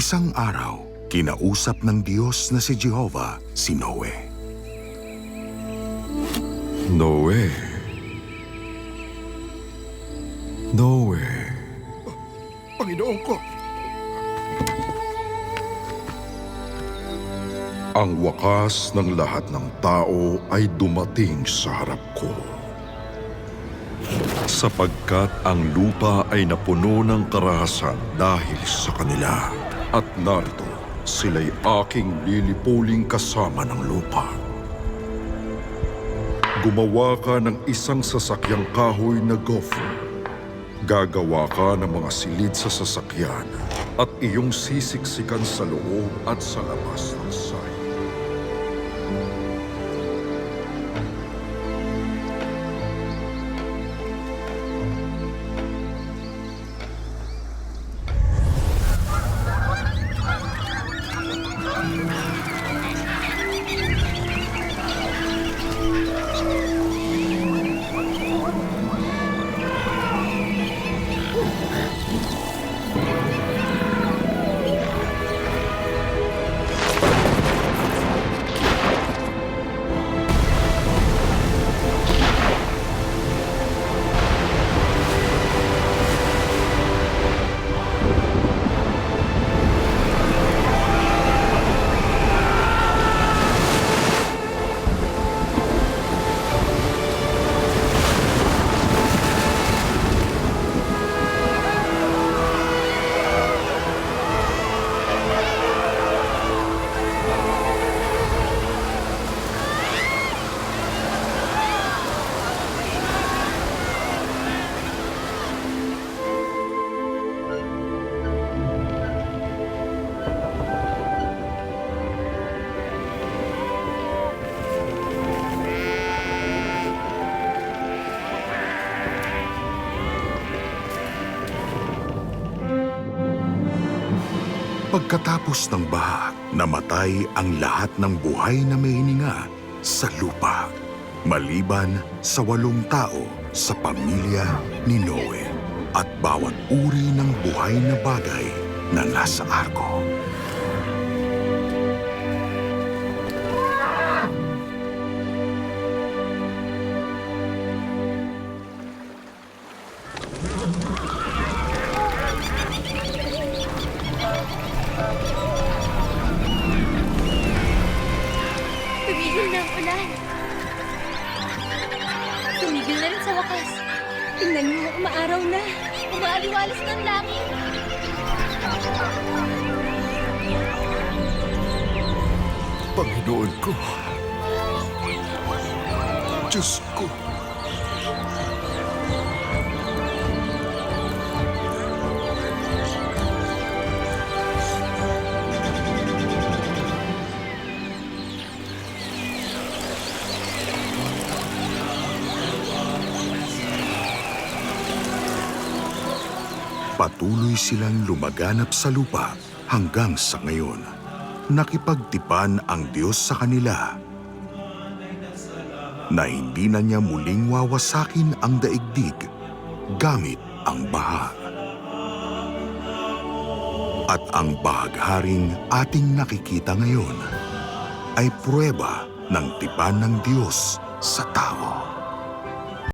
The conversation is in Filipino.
Isang araw, kinausap ng Diyos na si Jehovah si Noe. Noe. Noe. Panginoon ko, Ang wakas ng lahat ng tao ay dumating sa harap ko. Sapagkat ang lupa ay napuno ng karahasan dahil sa kanila. At narito, sila'y aking lilipuling kasama ng lupa. Gumawa ka ng isang sasakyang kahoy na gopher. Gagawa ka ng mga silid sa sasakyan at iyong sisiksikan sa loob at sa labas ng sayo. Pagkatapos ng baha, namatay ang lahat ng buhay na may hininga sa lupa, maliban sa 8 tao sa pamilya ni Noe at bawat uri ng buhay na bagay na nasa arko. Tumigil na ang ulan. Tumigil na rin sa wakas. Tingnan niyo, umaaraw na. Umaaliwalas ng langit. Panginoon ko, Diyos ko. Patuloy silang lumaganap sa lupa hanggang sa ngayon. Nakipagtipan ang Diyos sa kanila na hindi na niya muling wawasakin ang daigdig gamit ang baha. At ang bahagharing ating nakikita ngayon ay pruweba ng tipan ng Diyos sa tao.